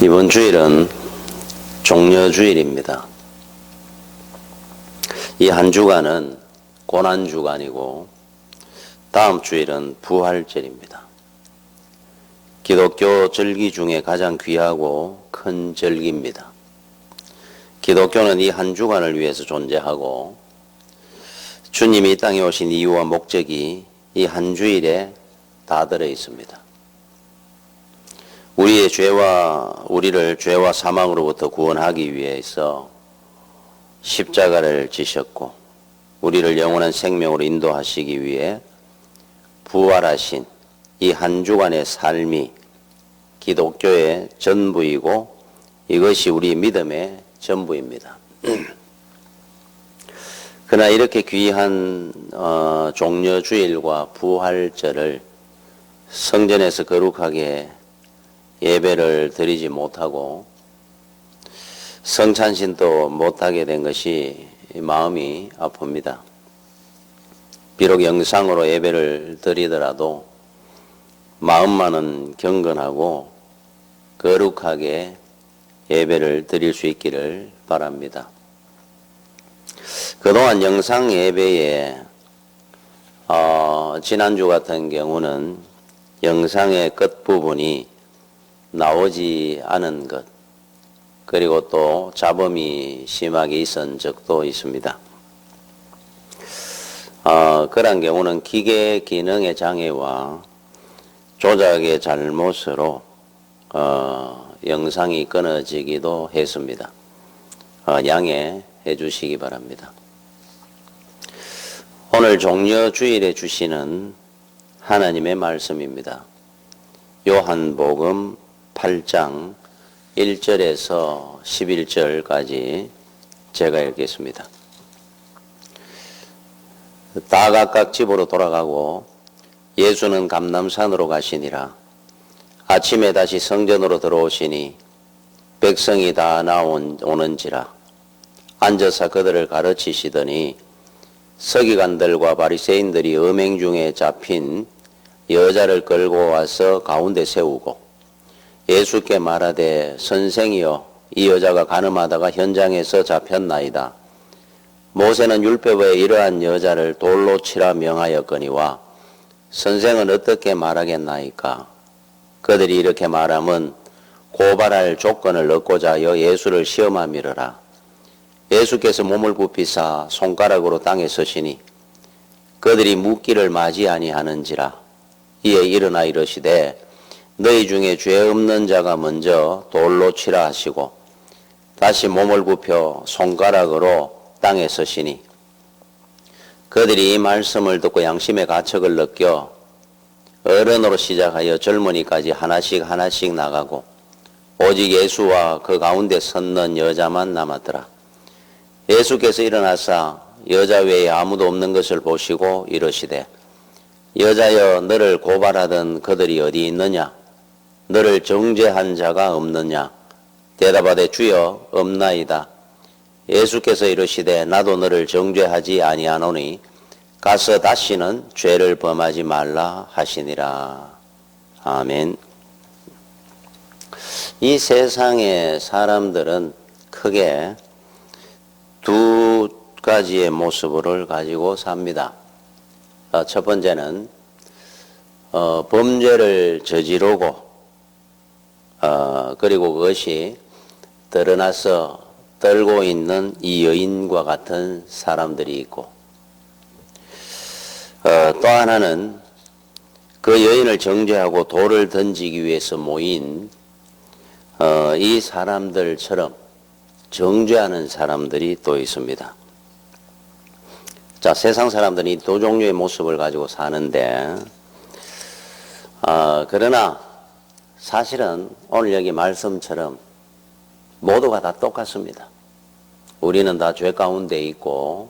이번 주일은 종려주일입니다. 이 한 주간은 고난주간이고 다음 주일은 부활절입니다. 기독교 절기 중에 가장 귀하고 큰 절기입니다. 기독교는 이 한 주간을 위해서 존재하고 주님이 이 땅에 오신 이유와 목적이 이 한 주일에 다 들어 있습니다. 우리를 죄와 사망으로부터 구원하기 위해서 십자가를 지셨고 우리를 영원한 생명으로 인도하시기 위해 부활하신 이 한 주간의 삶이 기독교의 전부이고 이것이 우리 믿음의 전부입니다. 그러나 이렇게 귀한 종려주일과 부활절을 성전에서 거룩하게 예배를 드리지 못하고 성찬신도 못하게 된 것이 마음이 아픕니다. 비록 영상으로 예배를 드리더라도 마음만은 경건하고 거룩하게 예배를 드릴 수 있기를 바랍니다. 그동안 영상 예배에 지난주 같은 경우는 영상의 끝부분이 나오지 않은 것, 그리고 또 잡음이 심하게 있은 적도 있습니다. 그런 경우는 기계 기능의 장애와 조작의 잘못으로 영상이 끊어지기도 했습니다. 양해해 주시기 바랍니다. 오늘 종려주일에 주시는 하나님의 말씀입니다. 요한복음 8장 1절에서 11절까지 제가 읽겠습니다. 다 각각 집으로 돌아가고 예수는 감람산으로 가시니라. 아침에 다시 성전으로 들어오시니 백성이 다 나오는지라. 앉아서 그들을 가르치시더니 서기관들과 바리새인들이 음행 중에 잡힌 여자를 끌고 와서 가운데 세우고 예수께 말하되 선생이여 이 여자가 간음하다가 현장에서 잡혔나이다. 모세는 율법에 이러한 여자를 돌로 치라 명하였거니와 선생은 어떻게 말하겠나이까. 그들이 이렇게 말함은 고발할 조건을 얻고자 하여 예수를 시험함이러라. 예수께서 몸을 굽히사 손가락으로 땅에 서시니 그들이 묻기를 맞이 아니하는지라. 이에 일어나 이르시되 너희 중에 죄 없는 자가 먼저 돌로 치라 하시고 다시 몸을 굽혀 손가락으로 땅에 서시니 그들이 이 말씀을 듣고 양심의 가책을 느껴 어른으로 시작하여 젊은이까지 하나씩 나가고 오직 예수와 그 가운데 섰는 여자만 남았더라. 예수께서 일어나사 여자 외에 아무도 없는 것을 보시고 이르시되 여자여 너를 고발하던 그들이 어디 있느냐? 너를 정죄한 자가 없느냐? 대답하되 주여 없나이다. 예수께서 이르시되 나도 너를 정죄하지 아니하노니 가서 다시는 죄를 범하지 말라 하시니라. 아멘. 이 세상의 사람들은 크게 두 가지의 모습을 가지고 삽니다. 첫 번째는 범죄를 저지르고 그리고 그것이 드러나서 떨고 있는 이 여인과 같은 사람들이 있고 또 하나는 그 여인을 정죄하고 돌을 던지기 위해서 모인 이 사람들처럼 정죄하는 사람들이 또 있습니다. 자, 세상 사람들이 이 두 종류의 모습을 가지고 사는데 그러나 사실은 오늘 여기 말씀처럼 모두가 다 똑같습니다. 우리는 다 죄 가운데 있고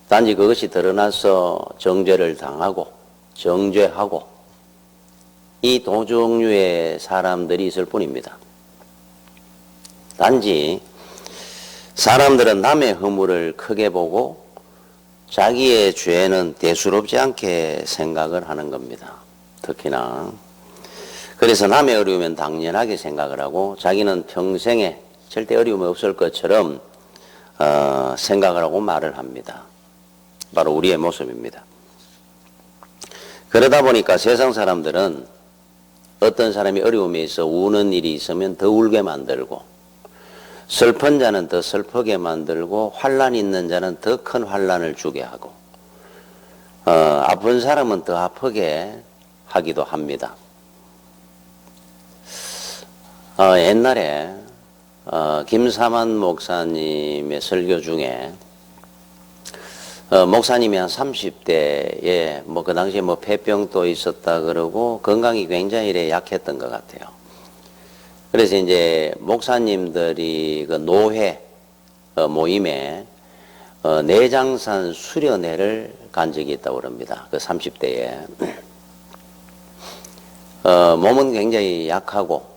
단지 그것이 드러나서 정죄를 당하고 정죄하고 이 두 종류의 사람들이 있을 뿐입니다. 단지 사람들은 남의 허물을 크게 보고 자기의 죄는 대수롭지 않게 생각을 하는 겁니다. 특히나 그래서 남의 어려우면 당연하게 생각을 하고 자기는 평생에 절대 어려움이 없을 것처럼 생각을 하고 말을 합니다. 바로 우리의 모습입니다. 그러다 보니까 세상 사람들은 어떤 사람이 어려움에 있어 우는 일이 있으면 더 울게 만들고, 슬픈 자는 더 슬프게 만들고, 환난이 있는 자는 더 큰 환난을 주게 하고, 아픈 사람은 더 아프게 하기도 합니다. 옛날에 김사만 목사님의 설교 중에 목사님이 한 30대에 그 당시에 폐병도 있었다 그러고 건강이 굉장히 약했던 것 같아요. 그래서 이제 목사님들이 그 노회 모임에 내장산 수련회를 간 적이 있다고 그럽니다. 그 30대에. 몸은 굉장히 약하고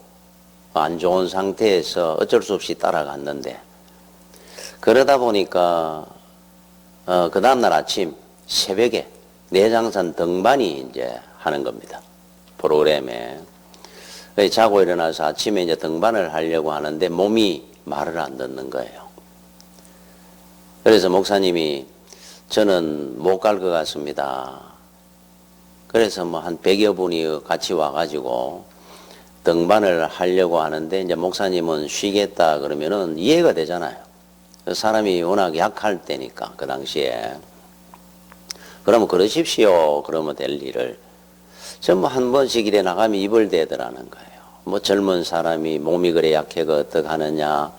안 좋은 상태에서 어쩔 수 없이 따라갔는데, 그러다 보니까 그 다음날 아침 새벽에 내장산 등반이 이제 하는 겁니다. 프로그램에. 자고 일어나서 아침에 이제 등반을 하려고 하는데 몸이 말을 안 듣는 거예요. 그래서 목사님이 저는 못 갈 것 같습니다. 그래서 한 100여 분이 같이 와가지고 등반을 하려고 하는데, 이제 목사님은 쉬겠다 그러면은 이해가 되잖아요. 사람이 워낙 약할 때니까, 그 당시에. 그러면 그러십시오. 그러면 될 일을. 전부 한 번씩 이래 나가면 입을 대더라는 거예요. 젊은 사람이 몸이 그래 약해가 어떡하느냐.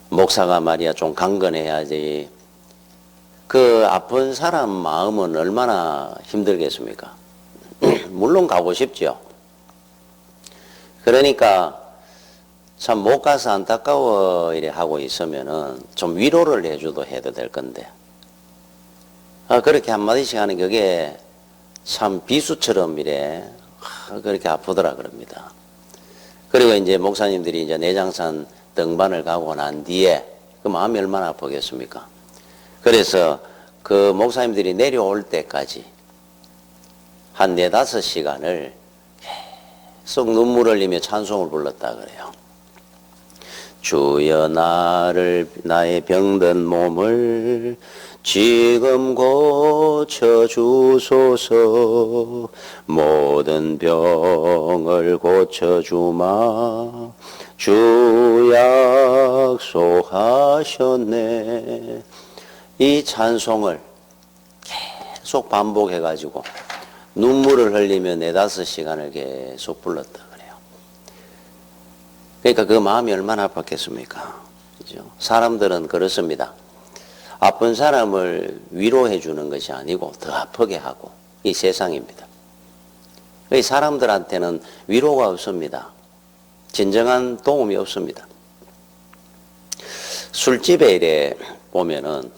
목사가 말이야 좀 강건해야지. 그 아픈 사람 마음은 얼마나 힘들겠습니까? 물론 가고 싶죠. 그러니까 참 못 가서 안타까워 이래 하고 있으면은 좀 위로를 해도 될 건데, 그렇게 한마디씩 하는 그게 참 비수처럼 이래 그렇게 아프더라 그럽니다. 그리고 이제 목사님들이 이제 내장산 등반을 가고 난 뒤에 그 마음이 얼마나 아프겠습니까? 그래서 그 목사님들이 내려올 때까지 한 4-5시간을 계속 눈물 흘리며 찬송을 불렀다 그래요. 주여 나의 병든 몸을 지금 고쳐주소서. 모든 병을 고쳐주마 주 약속하셨네. 이 찬송을 계속 반복해가지고 눈물을 흘리며 4-5시간을 계속 불렀다 그래요. 그러니까 그 마음이 얼마나 아팠겠습니까? 그죠? 사람들은 그렇습니다. 아픈 사람을 위로해 주는 것이 아니고 더 아프게 하고, 이 세상입니다. 사람들한테는 위로가 없습니다. 진정한 도움이 없습니다. 술집에 이래 보면은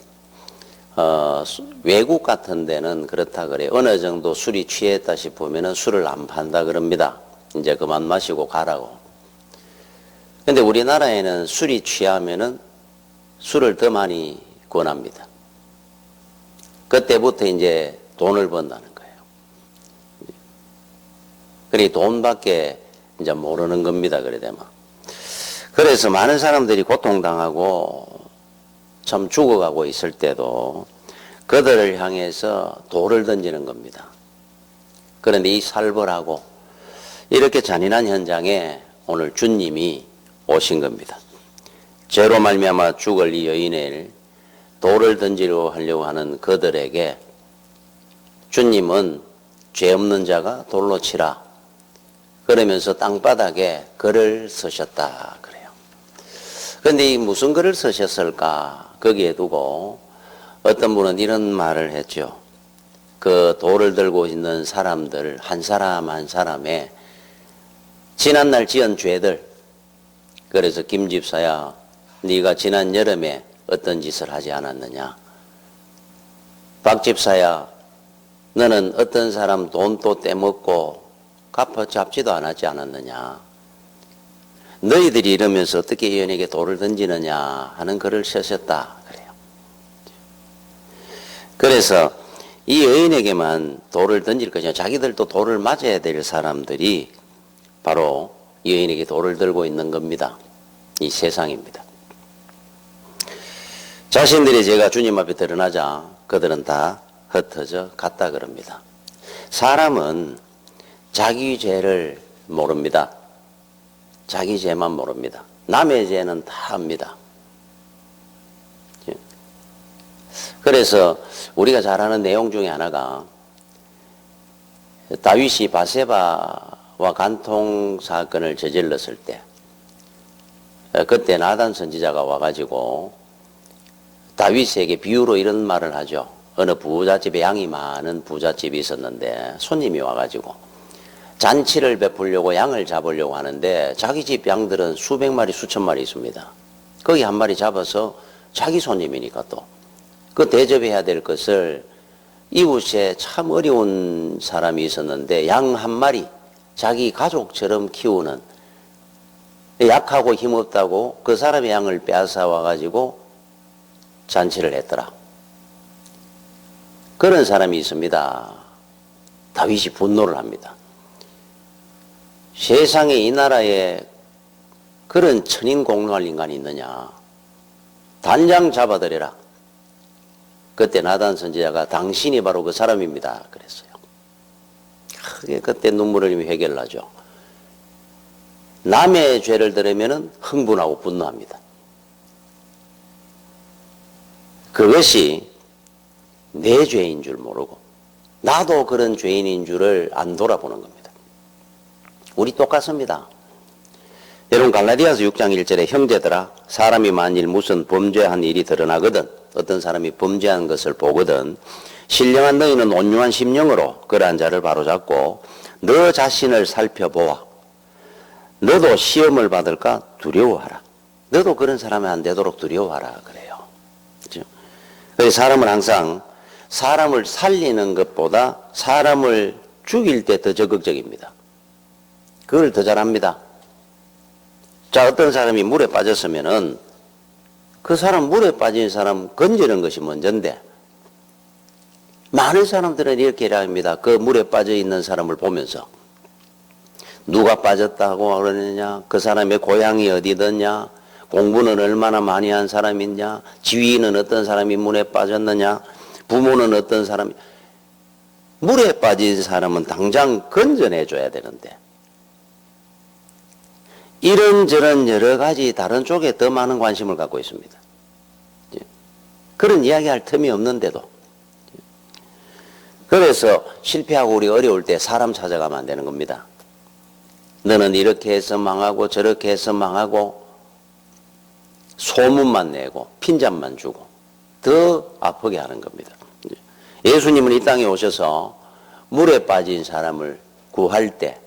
외국 같은 데는 그렇다 그래요. 어느 정도 술이 취했다 싶으면은 술을 안 판다 그럽니다. 이제 그만 마시고 가라고. 근데 우리나라에는 술이 취하면은 술을 더 많이 권합니다. 그때부터 이제 돈을 번다는 거예요. 그래 돈밖에 이제 모르는 겁니다. 그래 되면. 그래서 많은 사람들이 고통당하고 참 죽어가고 있을 때도 그들을 향해서 돌을 던지는 겁니다. 그런데 이 살벌하고 이렇게 잔인한 현장에 오늘 주님이 오신 겁니다. 죄로 말미암아 죽을 이 여인을 돌을 던지려 하려고 하는 그들에게 주님은 죄 없는 자가 돌로 치라 그러면서 땅바닥에 글을 쓰셨다 그래요. 그런데 이 무슨 글을 쓰셨을까 거기에 두고 어떤 분은 이런 말을 했죠. 그 돌을 들고 있는 사람들 한 사람 한 사람의 지난날 지은 죄들, 그래서 김 집사야 네가 지난 여름에 어떤 짓을 하지 않았느냐, 박 집사야 너는 어떤 사람 돈 또 떼먹고 갚아잡지도 않았느냐, 너희들이 이러면서 어떻게 여인에게 돌을 던지느냐 하는 글을 쓰셨다 그래요. 그래서 이 여인에게만 돌을 던질 것이 아니라 자기들도 돌을 맞아야 될 사람들이 바로 여인에게 돌을 들고 있는 겁니다. 이 세상입니다. 자신들의 죄가 주님 앞에 드러나자 그들은 다 흩어져 갔다 그럽니다. 사람은 자기 죄를 모릅니다. 자기 죄만 모릅니다. 남의 죄는 다 압니다. 그래서 우리가 잘 아는 내용 중에 하나가 다윗이 바세바와 간통 사건을 저질렀을 때 그때 나단 선지자가 와가지고 다윗에게 비유로 이런 말을 하죠. 어느 부잣집에 양이 많은 부잣집이 있었는데 손님이 와가지고 잔치를 베풀려고 양을 잡으려고 하는데 자기 집 양들은 수백 마리 수천 마리 있습니다. 거기 한 마리 잡아서 자기 손님이니까 또 그 대접해야 될 것을 이웃에 참 어려운 사람이 있었는데 양 한 마리 자기 가족처럼 키우는 약하고 힘없다고 그 사람의 양을 빼앗아 와가지고 잔치를 했더라. 그런 사람이 있습니다. 다윗이 분노를 합니다. 세상에 이 나라에 그런 천인공노할 인간이 있느냐. 단장 잡아들여라. 그때 나단 선지자가 당신이 바로 그 사람입니다. 그랬어요. 크게 그때 눈물을 흘리며 회개를 하죠. 남의 죄를 들으면 흥분하고 분노합니다. 그것이 내 죄인 줄 모르고 나도 그런 죄인인 줄을 안 돌아보는 겁니다. 우리 똑같습니다. 여러분 갈라디아서 6장 1절에 형제들아 사람이 만일 무슨 범죄한 일이 드러나거든 어떤 사람이 범죄한 것을 보거든 신령한 너희는 온유한 심령으로 그러한 자를 바로잡고 너 자신을 살펴보아 너도 시험을 받을까 두려워하라. 너도 그런 사람이 안 되도록 두려워하라 그래요. 그렇죠? 그래서 사람은 항상 사람을 살리는 것보다 사람을 죽일 때 더 적극적입니다. 그걸 더 잘합니다. 자, 어떤 사람이 물에 빠졌으면은 그 사람 물에 빠진 사람 건지는 것이 먼저인데 많은 사람들은 이렇게 합니다. 그 물에 빠져 있는 사람을 보면서 누가 빠졌다고 그러느냐, 그 사람의 고향이 어디더냐, 공부는 얼마나 많이 한 사람이냐, 지위는 어떤 사람이 물에 빠졌느냐, 부모는 어떤 사람이. 물에 빠진 사람은 당장 건져내줘야 되는데 이런저런 여러 가지 다른 쪽에 더 많은 관심을 갖고 있습니다. 그런 이야기할 틈이 없는데도. 그래서 실패하고 우리 어려울 때 사람 찾아가면 안 되는 겁니다. 너는 이렇게 해서 망하고 저렇게 해서 망하고 소문만 내고 핀잔만 주고 더 아프게 하는 겁니다. 예수님은 이 땅에 오셔서 물에 빠진 사람을 구할 때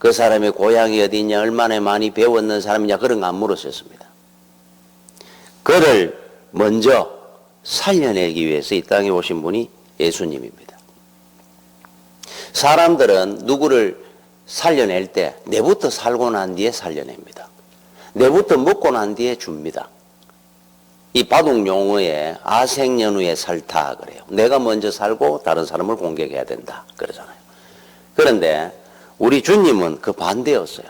그 사람의 고향이 어디냐, 얼마나 많이 배웠는 사람이냐 그런 거 안 물었었습니다. 그를 먼저 살려내기 위해서 이 땅에 오신 분이 예수님입니다. 사람들은 누구를 살려낼 때 내부터 살고 난 뒤에 살려냅니다. 내부터 먹고 난 뒤에 줍니다. 이 바둑 용어에 아생연후에 살타 그래요. 내가 먼저 살고 다른 사람을 공격해야 된다 그러잖아요. 그런데 우리 주님은 그 반대였어요.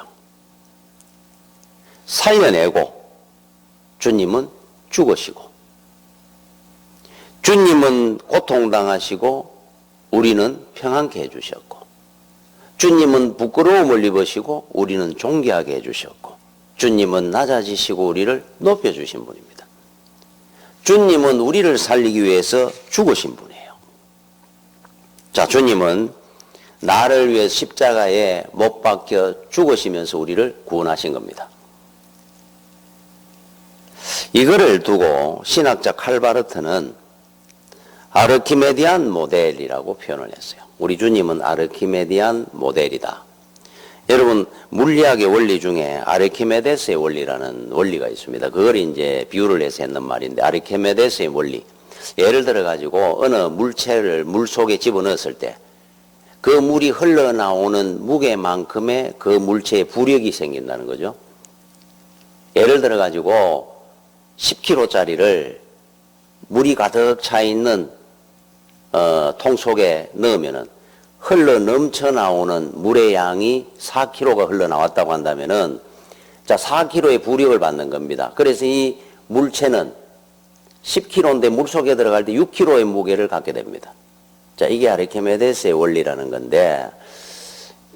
살려내고 주님은 죽으시고 주님은 고통당하시고 우리는 평안케 해주셨고 주님은 부끄러움을 입으시고 우리는 존귀하게 해주셨고 주님은 낮아지시고 우리를 높여주신 분입니다. 주님은 우리를 살리기 위해서 죽으신 분이에요. 자, 주님은 나를 위해 십자가에 못 박혀 죽으시면서 우리를 구원하신 겁니다. 이거를 두고 신학자 칼바르트는 아르키메디안 모델이라고 표현을 했어요. 우리 주님은 아르키메디안 모델이다. 여러분 물리학의 원리 중에 아르키메데스의 원리라는 원리가 있습니다. 그걸 이제 비유를 해서 했는 말인데 아르키메데스의 원리. 예를 들어 가지고 어느 물체를 물 속에 집어넣었을 때 그 물이 흘러나오는 무게만큼의 그 물체에 부력이 생긴다는 거죠. 예를 들어 가지고 10kg짜리를 물이 가득 차 있는 통 속에 넣으면은 흘러 넘쳐 나오는 물의 양이 4kg가 흘러 나왔다고 한다면은, 자, 4kg의 부력을 받는 겁니다. 그래서 이 물체는 10kg인데 물 속에 들어갈 때 6kg의 무게를 갖게 됩니다. 자, 이게 아르키메데스의 원리라는 건데,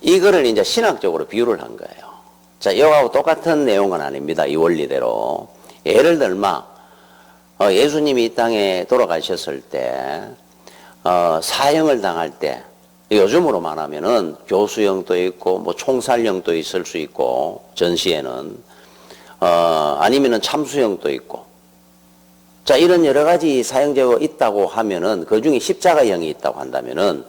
이거를 이제 신학적으로 비유를 한 거예요. 자, 이거하고 똑같은 내용은 아닙니다. 이 원리대로. 예를 들면, 예수님이 이 땅에 돌아가셨을 때, 사형을 당할 때, 요즘으로 말하면은 교수형도 있고, 뭐 총살형도 있을 수 있고, 전시에는, 아니면은 참수형도 있고, 자, 이런 여러 가지 사형제가 있다고 하면은, 그 중에 십자가형이 있다고 한다면은,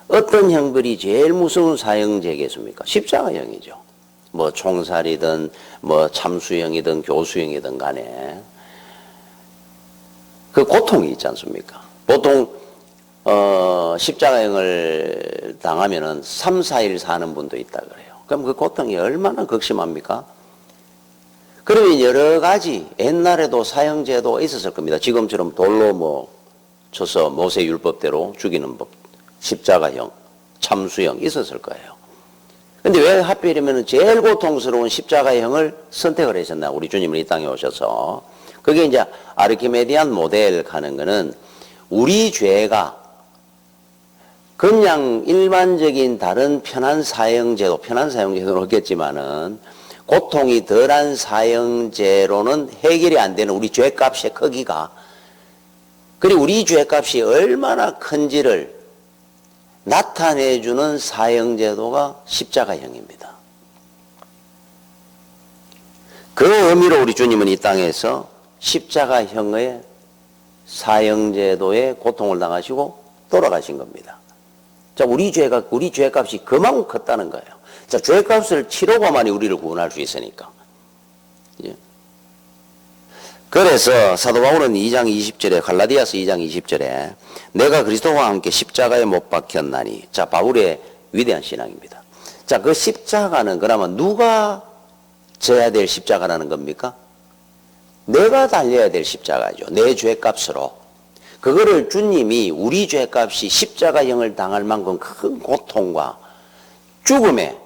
어떤 형벌이 제일 무서운 사형제겠습니까? 십자가형이죠. 뭐 총살이든, 뭐 참수형이든, 교수형이든 간에. 그 고통이 있지 않습니까? 보통, 십자가형을 당하면은 3, 4일 사는 분도 있다 그래요. 그럼 그 고통이 얼마나 극심합니까? 그러면 여러 가지 옛날에도 사형제도 있었을 겁니다. 지금처럼 돌로 뭐 쳐서 모세 율법대로 죽이는 법, 십자가형, 참수형 있었을 거예요. 근데 왜 하필이면 제일 고통스러운 십자가형을 선택을 하셨나? 우리 주님은 이 땅에 오셔서. 그게 이제 아르키메디안 모델 가는 거는 우리 죄가 그냥 일반적인 다른 편한 사형제도는 없겠지만은 고통이 덜한 사형제로는 해결이 안 되는 우리 죄값의 크기가, 그리고 우리 죄값이 얼마나 큰지를 나타내주는 사형제도가 십자가형입니다. 그 의미로 우리 주님은 이 땅에서 십자가형의 사형제도의 고통을 당하시고 돌아가신 겁니다. 자, 우리 죄값이 그만큼 컸다는 거예요. 자, 죄값을 치르고만이 우리를 구원할 수 있으니까. 예. 그래서 사도 바울은 2장 20절에, 갈라디아서 2장 20절에 내가 그리스도와 함께 십자가에 못 박혔나니. 자, 바울의 위대한 신앙입니다. 자, 그 십자가는 그러면 누가 져야 될 십자가라는 겁니까? 내가 달려야 될 십자가죠. 내 죄값으로. 그거를 주님이 우리 죄값이 십자가형을 당할 만큼 큰 고통과 죽음의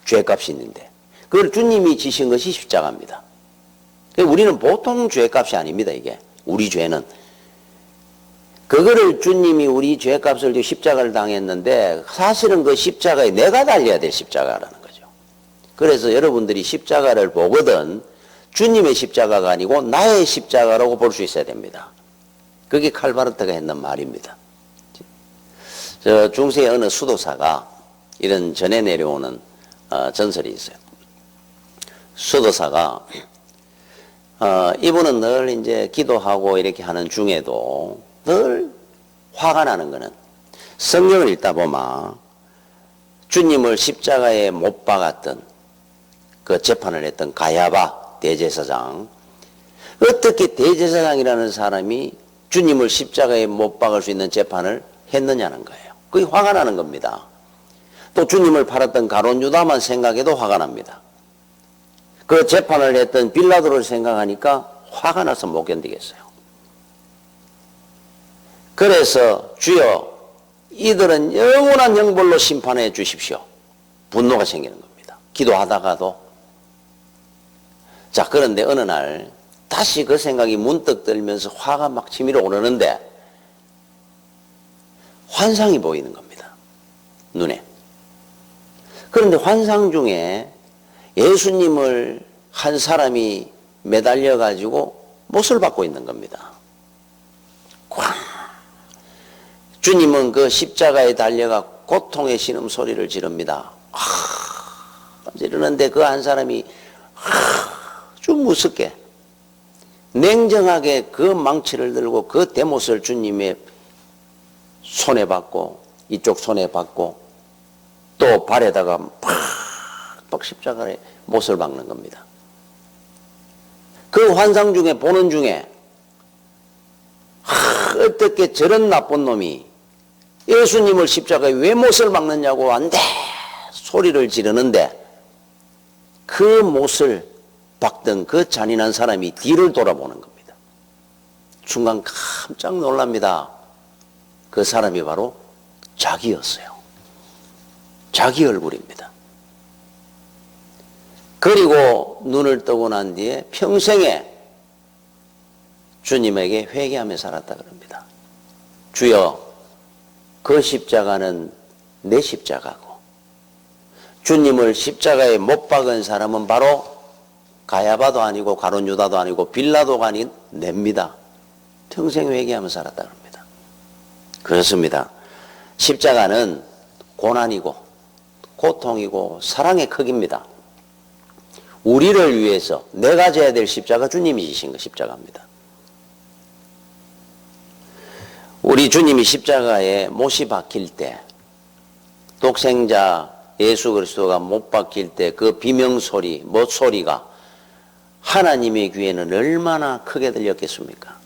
죄값이 있는데 그걸 주님이 지신 것이 십자가입니다. 우리는 보통 죄값이 아닙니다. 이게 우리 죄는 그거를 주님이 우리 죄값을 십자가를 당했는데 사실은 그 십자가에 내가 달려야 될 십자가라는 거죠. 그래서 여러분들이 십자가를 보거든 주님의 십자가가 아니고 나의 십자가라고 볼 수 있어야 됩니다. 그게 칼바르트가 했는 말입니다. 저 중세의 어느 수도사가 이런 전해 내려오는 전설이 있어요. 수도사가 이분은 늘 이제 기도하고 이렇게 하는 중에도 늘 화가 나는 거는 성경을 읽다 보면 주님을 십자가에 못 박았던 그 재판을 했던 가야바 대제사장, 어떻게 대제사장이라는 사람이 주님을 십자가에 못 박을 수 있는 재판을 했느냐는 거예요. 그게 화가 나는 겁니다. 또 주님을 팔았던 가룟 유다만 생각해도 화가 납니다. 그 재판을 했던 빌라도를 생각하니까 화가 나서 못 견디겠어요. 그래서 주여 이들은 영원한 형벌로 심판해 주십시오. 분노가 생기는 겁니다. 기도하다가도. 자, 그런데 어느 날 다시 그 생각이 문득 들면서 화가 막 치밀어 오르는데 환상이 보이는 겁니다. 눈에. 그런데 환상 중에 예수님을 한 사람이 매달려 가지고 못을 받고 있는 겁니다. 꽉. 주님은 그 십자가에 달려가 고통의 신음소리를 지릅니다. 지르는데 그 한 사람이 아주 무섭게 냉정하게 그 망치를 들고 그 대못을 주님의 손에 받고 이쪽 손에 받고 또 발에다가 팍 십자가에 못을 박는 겁니다. 그 환상 중에 보는 중에 어떻게 저런 나쁜 놈이 예수님을 십자가에 왜 못을 박느냐고 안 돼 소리를 지르는데 그 못을 박던 그 잔인한 사람이 뒤를 돌아보는 겁니다. 순간 깜짝 놀랍니다. 그 사람이 바로 자기였어요. 자기 얼굴입니다. 그리고 눈을 뜨고 난 뒤에 평생에 주님에게 회개하며 살았다 그럽니다. 주여, 그 십자가는 내 십자가고 주님을 십자가에 못 박은 사람은 바로 가야바도 아니고 가룟 유다도 아니고 빌라도가 아닌 냅니다. 평생 회개하며 살았다 그럽니다. 그렇습니다. 십자가는 고난이고 고통이고 사랑의 크기입니다. 우리를 위해서 내가 져야 될 십자가 주님이 지신 거 십자가입니다. 우리 주님이 십자가에 못이 박힐 때, 독생자 예수 그리스도가 못 박힐 때 그 비명소리, 못소리가 하나님의 귀에는 얼마나 크게 들렸겠습니까?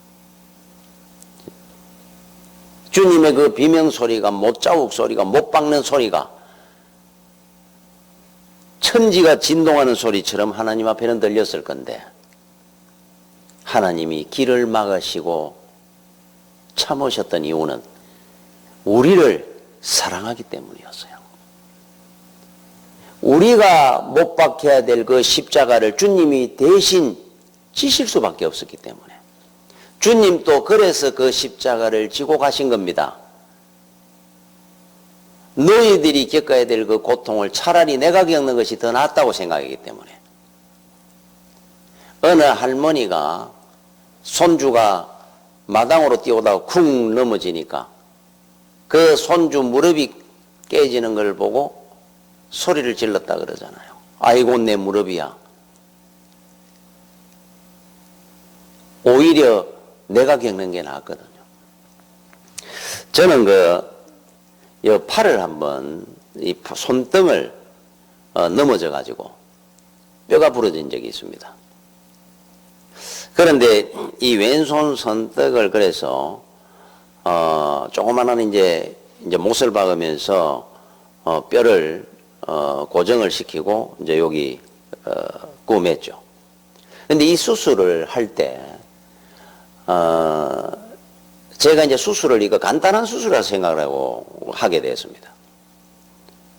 주님의 그 비명소리가, 못자국 소리가, 못 박는 소리가 천지가 진동하는 소리처럼 하나님 앞에는 들렸을 건데 하나님이 길을 막으시고 참으셨던 이유는 우리를 사랑하기 때문이었어요. 우리가 못 박혀야 될 그 십자가를 주님이 대신 지실 수밖에 없었기 때문에 주님도 그래서 그 십자가를 지고 가신 겁니다. 너희들이 겪어야 될 그 고통을 차라리 내가 겪는 것이 더 낫다고 생각하기 때문에 어느 할머니가 손주가 마당으로 뛰어오다가 쿵 넘어지니까 그 손주 무릎이 깨지는 걸 보고 소리를 질렀다 그러잖아요. 아이고 내 무릎이야. 오히려 내가 겪는 게 낫거든요. 저는 이 팔을 한번 이 손등을 넘어져 가지고 뼈가 부러진 적이 있습니다. 그런데 이 왼손 손등을 그래서 조그마한 이제 못을 박으면서 뼈를 고정을 시키고 이제 여기 구맸죠. 근데 이 수술을 할 때 제가 이제 수술을 이거 간단한 수술이라고 생각을 하고 하게 됐습니다.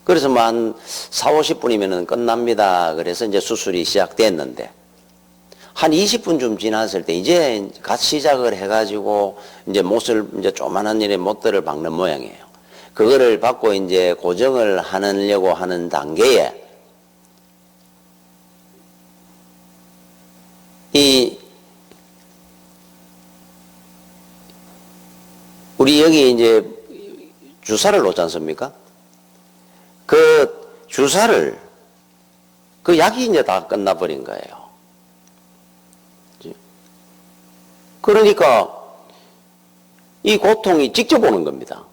그래서 뭐 한 4, 50분이면 끝납니다. 그래서 이제 수술이 시작됐는데 한 20분쯤 지났을 때 이제 갓 시작을 해가지고 이제 못을 이제 조만한 일에 못들을 박는 모양이에요. 그거를 받고 이제 고정을 하려고 하는 단계에 우리 여기 이제 주사를 놓지 않습니까? 그 주사를 그 약이 이제 다 끝나버린 거예요. 그러니까 이 고통이 직접 오는 겁니다.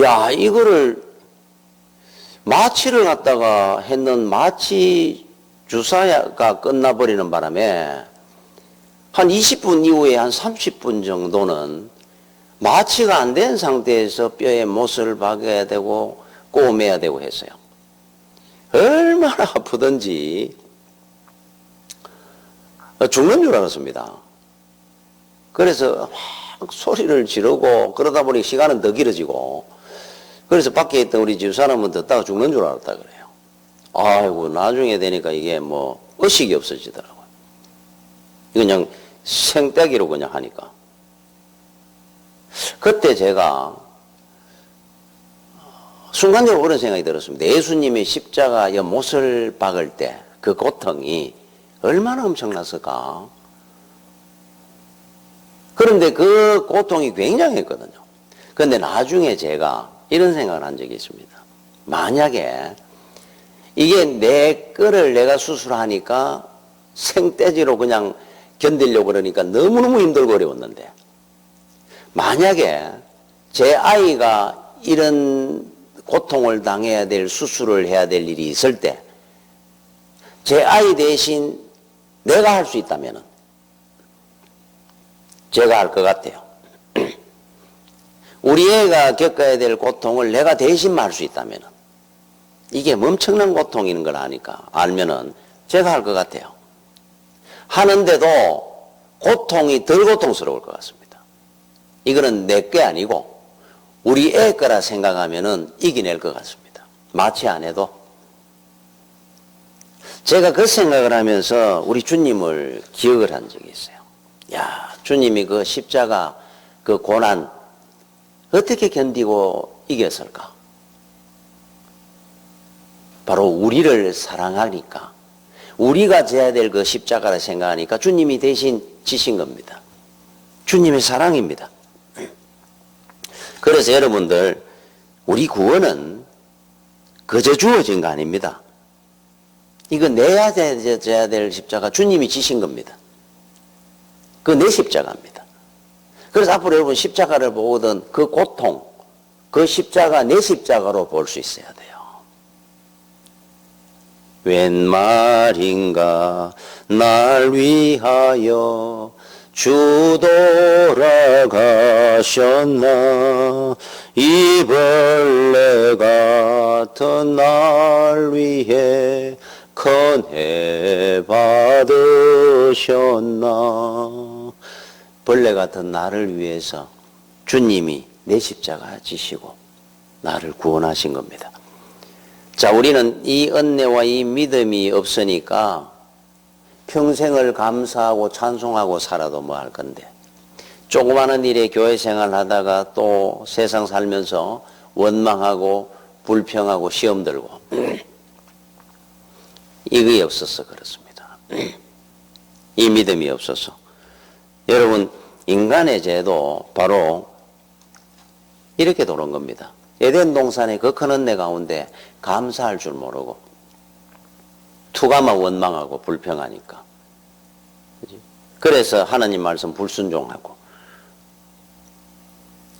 야, 이거를 마취를 갖다가 했는 마취 주사가 끝나버리는 바람에 한 20분 이후에 한 30분 정도는 마취가 안 된 상태에서 뼈에 못을 박아야 되고 꼬매야 되고 했어요. 얼마나 아프던지 죽는 줄 알았습니다. 그래서 막 소리를 지르고 그러다 보니 시간은 더 길어지고 그래서 밖에 있던 우리 집사람은 듣다가 죽는 줄 알았다 그래요. 아이고 나중에 되니까 이게 뭐 의식이 없어지더라고요. 그냥 생떼기로 그냥 하니까. 그때 제가 순간적으로 그런 생각이 들었습니다. 예수님의 십자가에 못을 박을 때 그 고통이 얼마나 엄청났을까. 그런데 그 고통이 굉장했거든요. 그런데 나중에 제가 이런 생각을 한 적이 있습니다. 만약에 이게 내 거를 내가 수술하니까 생떼지로 그냥 견디려고 그러니까 너무너무 힘들고 어려웠는데 만약에 제 아이가 이런 고통을 당해야 될 수술을 해야 될 일이 있을 때 제 아이 대신 내가 할 수 있다면 제가 할 것 같아요. 우리 애가 겪어야 될 고통을 내가 대신 할 수 있다면 이게 엄청난 고통인 걸 아니까 알면은 제가 할 것 같아요. 하는데도 고통이 덜 고통스러울 것 같습니다. 이거는 내 게 아니고 우리 애 거라 생각하면은 이겨낼 것 같습니다. 마취 안 해도. 제가 그 생각을 하면서 우리 주님을 기억을 한 적이 있어요. 야, 주님이 그 십자가 그 고난 어떻게 견디고 이겼을까? 바로 우리를 사랑하니까, 우리가 져야 될 그 십자가라 생각하니까 주님이 대신 지신 겁니다. 주님의 사랑입니다. 그래서 여러분들, 우리 구원은 그저 주어진 거 아닙니다. 이거 내야 져야 될 십자가 주님이 지신 겁니다. 그거 내 십자가입니다. 그래서 앞으로 여러분 십자가를 보거든 그 고통, 그 십자가 내 십자가로 볼 수 있어야 돼요. 웬 말인가 날 위하여 주 돌아가셨나, 이 벌레 같은 날 위해 큰애 받으셨나. 벌레 같은 나를 위해서 주님이 내 십자가 지시고 나를 구원하신 겁니다. 자, 우리는 이 은혜와 이 믿음이 없으니까 평생을 감사하고 찬송하고 살아도 뭐 할 건데, 조그마한 일에 교회 생활하다가 또 세상 살면서 원망하고 불평하고 시험 들고 이게 없어서 그렇습니다. 이 믿음이 없어서. 여러분, 인간의 죄도 바로 이렇게 도는 겁니다. 에덴 동산의 그 큰 은혜 가운데 감사할 줄 모르고 투가만 원망하고 불평하니까, 그래서 하나님 말씀 불순종하고,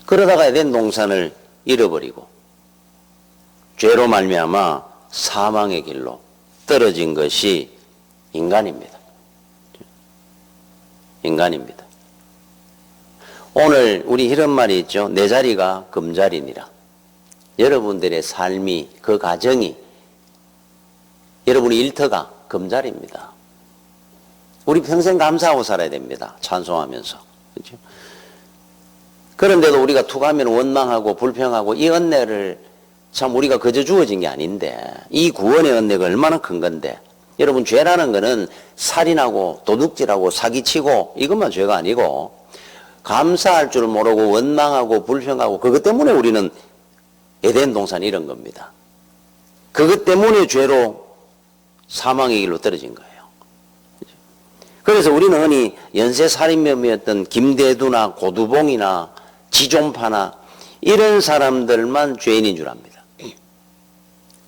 그러다가 에덴 동산을 잃어버리고 죄로 말미암아 사망의 길로 떨어진 것이 인간입니다. 인간입니다. 오늘 우리 이런 말이 있죠. 내 자리가 금자리니라. 여러분들의 삶이, 그 가정이, 여러분의 일터가 금자리입니다. 우리 평생 감사하고 살아야 됩니다. 찬송하면서. 그렇죠? 그런데도 우리가 투가하면 원망하고 불평하고, 이 은혜를 참 우리가 그저 주어진 게 아닌데, 이 구원의 은혜가 얼마나 큰 건데, 여러분, 죄라는 거는 살인하고 도둑질하고 사기치고 이것만 죄가 아니고, 감사할 줄 모르고 원망하고 불평하고, 그것 때문에 우리는 에덴 동산이 이런 겁니다. 그것 때문에 죄로 사망의 길로 떨어진 거예요. 그래서 우리는 흔히 연쇄살인범이었던 김대두나 고두봉이나 지존파나 이런 사람들만 죄인인 줄 압니다.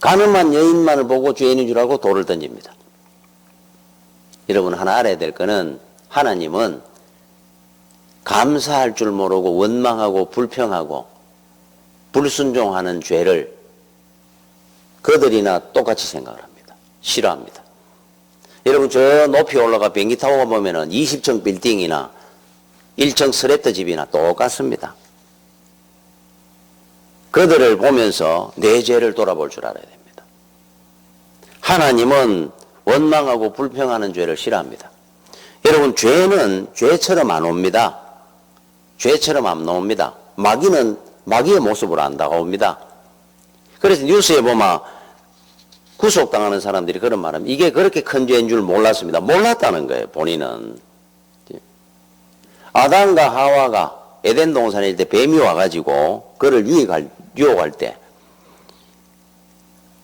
가늠한 여인만을 보고 죄인인 줄 알고 돌을 던집니다. 여러분, 하나 알아야 될 거는, 하나님은 감사할 줄 모르고 원망하고 불평하고 불순종하는 죄를 그들이나 똑같이 생각을 합니다. 싫어합니다. 여러분, 저 높이 올라가 비행기 타고 가보면은 20층 빌딩이나 1층 스랩트 집이나 똑같습니다. 그들을 보면서 내 죄를 돌아볼 줄 알아야 됩니다. 하나님은 원망하고 불평하는 죄를 싫어합니다. 여러분, 죄는 죄처럼 안 옵니다. 죄처럼 안 나옵니다. 마귀는 마귀의 모습으로 안 다가옵니다. 그래서 뉴스에 보면 구속당하는 사람들이 그런 말하면 이게 그렇게 큰 죄인 줄 몰랐습니다. 몰랐다는 거예요, 본인은. 아담과 하와가 에덴 동산에 있을 때 뱀이 와가지고 그를 유혹할 때,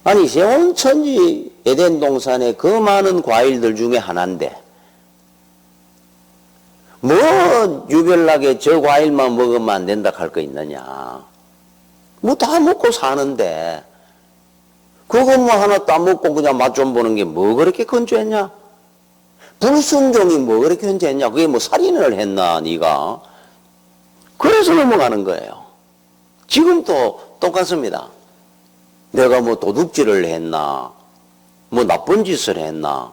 아니, 세원천지 에덴 동산의 그 많은 과일들 중에 하나인데 뭐 유별나게 저 과일만 먹으면 안 된다 할 거 있느냐. 뭐 다 먹고 사는데 그거 뭐 하나 따먹고 그냥 맛 좀 보는 게 뭐 그렇게 큰 죄냐? 불순종이 뭐 그렇게 큰 죄냐? 그게 뭐 살인을 했나 네가? 그래서 넘어가는 거예요. 지금도 똑같습니다. 내가 뭐 도둑질을 했나, 뭐 나쁜 짓을 했나,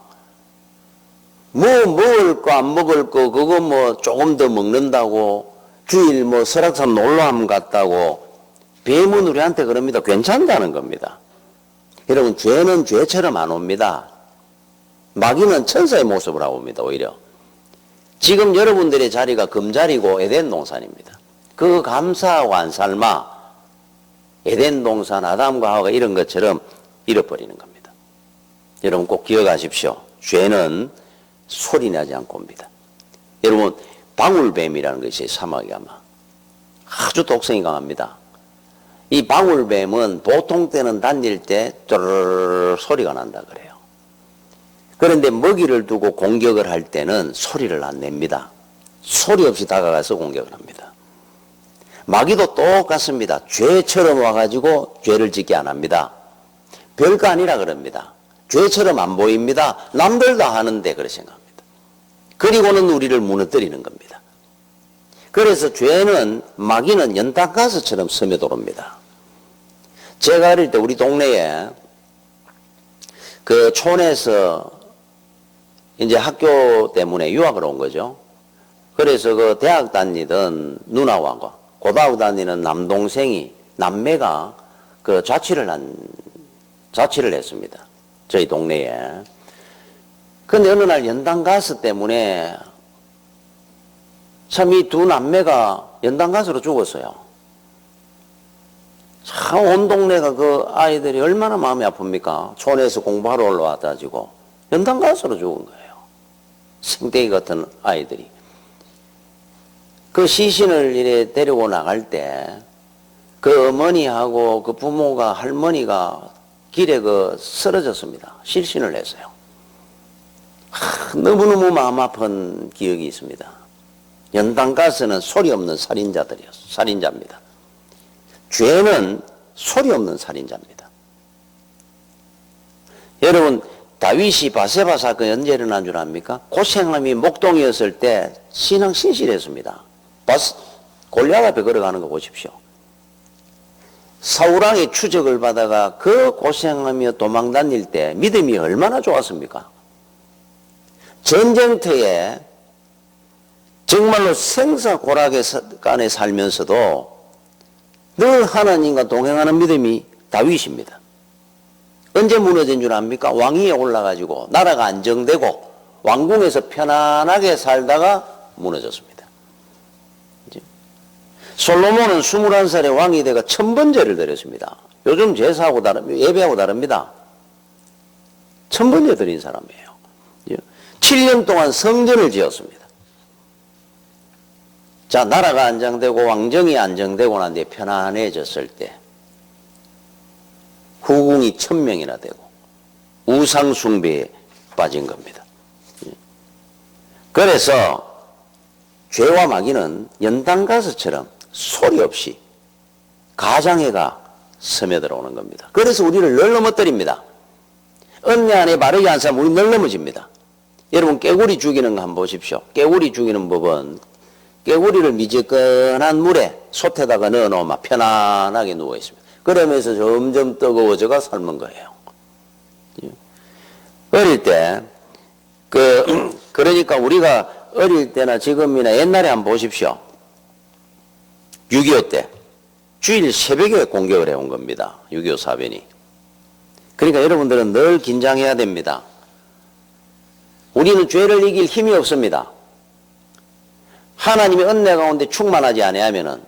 뭐 먹을 거 안 먹을 거 그거 뭐 조금 더 먹는다고, 주일 뭐 설악산 놀러함 갔다고 뱀은 우리한테 그럽니다. 괜찮다는 겁니다. 여러분, 죄는 죄처럼 안 옵니다. 마귀는 천사의 모습으로 옵니다. 오히려 지금 여러분들의 자리가 금자리고 에덴 동산입니다. 그 감사하고 안 삶아 에덴 동산 아담과 하와가 이런 것처럼 잃어버리는 겁니다. 여러분 꼭 기억하십시오. 죄는 소리 나지 않고 옵니다. 여러분 방울뱀이라는 것이 사막에 아마 아주 독성이 강합니다. 이 방울뱀은 보통 때는 다닐 때 쪼르르 소리가 난다 그래요. 그런데 먹이를 두고 공격을 할 때는 소리를 안 냅니다. 소리 없이 다가가서 공격을 합니다. 마귀도 똑같습니다. 죄처럼 와가지고 죄를 짓게 안 합니다. 별거 아니라 그럽니다. 죄처럼 안 보입니다. 남들 다 하는데 그렇게 생각합니다. 그리고는 우리를 무너뜨리는 겁니다. 그래서 죄는 마귀는 연탄가스처럼 스며들어옵니다. 제가 어릴 때 우리 동네에 그 촌에서 이제 학교 때문에 유학을 온 거죠. 그래서 그 대학 다니던 누나와 고등학교 다니는 남매가 그 자취를 했습니다. 저희 동네에. 근데 어느 날 연탄가스 때문에 참 이 두 남매가 연탄가스로 죽었어요. 참 온 동네가 그 아이들이 얼마나 마음이 아픕니까? 촌에서 공부하러 올라와가지고 연탄가스로 죽은 거예요. 생떼기 같은 아이들이. 그 시신을 이래 데리고 나갈 때 그 어머니하고 그 부모가 할머니가 길에 그 쓰러졌습니다. 실신을 했어요. 너무너무 마음 아픈 기억이 있습니다. 연탄가스는 소리 없는 살인자입니다. 죄는 소리 없는 살인자입니다. 여러분 다윗이 바세바 사건이 언제 일어난 줄 압니까? 고생함이 목동이었을 때 신앙 신실했습니다. 골리앗 앞에 걸어가는 거 보십시오. 사울왕의 추적을 받아가 그 고생하며 도망 다닐 때 믿음이 얼마나 좋았습니까? 전쟁터에 정말로 생사고락간에 살면서도 늘 하나님과 동행하는 믿음이 다윗입니다. 언제 무너진 줄 압니까? 왕위에 올라가지고 나라가 안정되고 왕궁에서 편안하게 살다가 무너졌습니다. 솔로몬은 21살에 왕이 되가 1000번제를 드렸습니다. 요즘 제사하고 예배하고 다릅니다. 1000번제 드린 사람이에요. 7년 동안 성전을 지었습니다. 자, 나라가 안정되고 왕정이 안정되고 난 뒤에 편안해졌을 때 후궁이 1000명이나 되고 우상숭배에 빠진 겁니다. 그래서 죄와 마귀는 연탄가스처럼 소리 없이 가장해가 스며들어오는 겁니다. 그래서 우리를 늘 넘어뜨립니다. 은혜 안에 바르지 않은 사람 우리 늘 넘어집니다. 여러분 깨구리 죽이는 거 한번 보십시오. 깨구리 죽이는 법은 깨구리를 미지근한 물에 솥에다가 넣어놓으면 편안하게 누워있습니다. 그러면서 점점 뜨거워져가 삶은 거예요. 어릴 때 그러니까 우리가 어릴 때나 지금이나 옛날에 한번 보십시오. 6.25 때 주일 새벽에 공격을 해온 겁니다. 6.25 사변이. 그러니까 여러분들은 늘 긴장해야 됩니다. 우리는 죄를 이길 힘이 없습니다. 하나님의 은혜 가운데 충만하지 아니하면은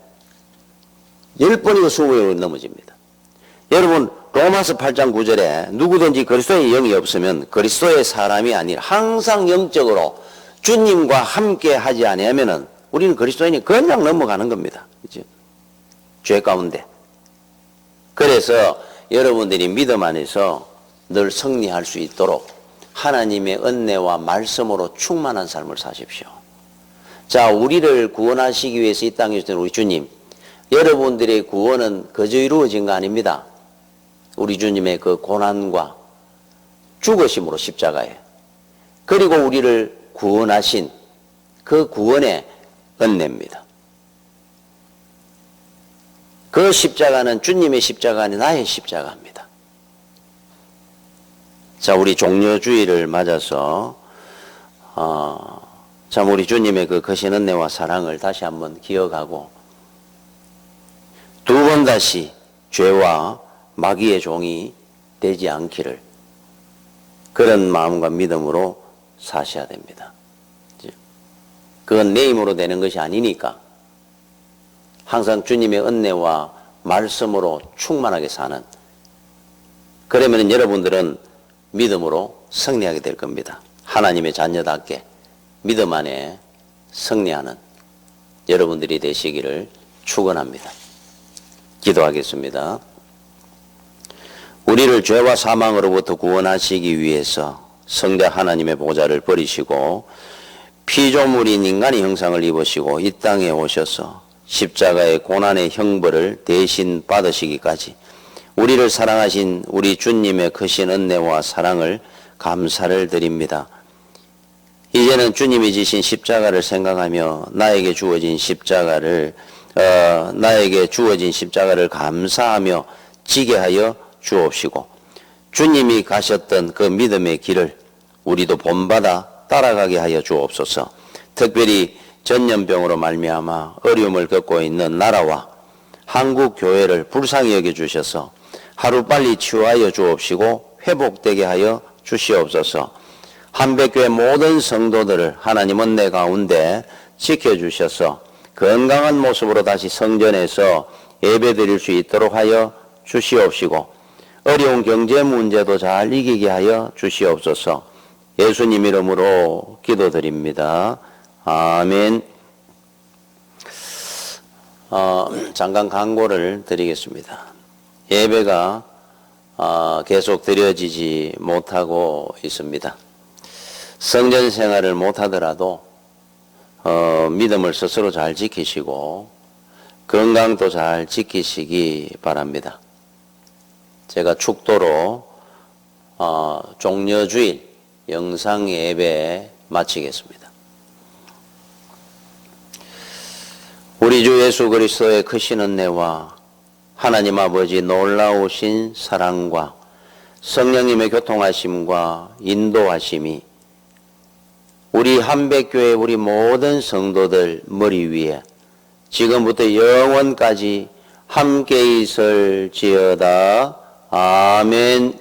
10번이고 20번이 넘어집니다. 여러분 로마서 8장 9절에 누구든지 그리스도의 영이 없으면 그리스도의 사람이 아니라 항상 영적으로 주님과 함께 하지 아니하면은 우리는 그리스도인이 그냥 넘어가는 겁니다. 그죠? 죄 가운데. 그래서 여러분들이 믿음 안에서 늘 승리할 수 있도록 하나님의 은혜와 말씀으로 충만한 삶을 사십시오. 자, 우리를 구원하시기 위해서 이 땅에 오신 우리 주님, 여러분들의 구원은 그저 이루어진 거 아닙니다. 우리 주님의 그 고난과 죽으심으로 십자가에, 그리고 우리를 구원하신 그 구원의 은혜입니다. 그 십자가는 주님의 십자가 아닌 나의 십자가입니다. 자, 우리 종려주의를 맞아서 참 우리 주님의 그 거신 은혜와 사랑을 다시 한번 기억하고 두 번 다시 죄와 마귀의 종이 되지 않기를 그런 마음과 믿음으로 사셔야 됩니다. 그건 내 힘으로 되는 것이 아니니까 항상 주님의 은혜와 말씀으로 충만하게 사는, 그러면 여러분들은 믿음으로 승리하게 될 겁니다. 하나님의 자녀답게 믿음 안에 승리하는 여러분들이 되시기를 축원합니다. 기도하겠습니다. 우리를 죄와 사망으로부터 구원하시기 위해서 성자 하나님의 보좌를 버리시고 피조물인 인간의 형상을 입으시고 이 땅에 오셔서 십자가의 고난의 형벌을 대신 받으시기까지 우리를 사랑하신 우리 주님의 크신 은혜와 사랑을 감사를 드립니다. 이제는 주님이 지신 십자가를 생각하며 나에게 주어진 십자가를 감사하며 지게 하여 주옵시고, 주님이 가셨던 그 믿음의 길을 우리도 본받아 따라가게 하여 주옵소서. 특별히 전염병으로 말미암아 어려움을 겪고 있는 나라와 한국 교회를 불쌍히 여겨 주셔서 하루빨리 치유하여 주옵시고 회복되게 하여 주시옵소서. 한백교회 모든 성도들을 하나님 은혜 가운데 지켜주셔서 건강한 모습으로 다시 성전에서 예배드릴 수 있도록 하여 주시옵시고, 어려운 경제 문제도 잘 이기게 하여 주시옵소서. 예수님 이름으로 기도드립니다. 아멘. 잠깐 광고를 드리겠습니다. 예배가 계속 드려지지 못하고 있습니다. 성전 생활을 못하더라도 믿음을 스스로 잘 지키시고 건강도 잘 지키시기 바랍니다. 제가 축도로 종려주일 영상 예배 마치겠습니다. 우리 주 예수 그리스도의 크신 은혜와 하나님 아버지 놀라우신 사랑과 성령님의 교통하심과 인도하심이 우리 한백교회 우리 모든 성도들 머리 위에 지금부터 영원까지 함께 있을지어다. 아멘.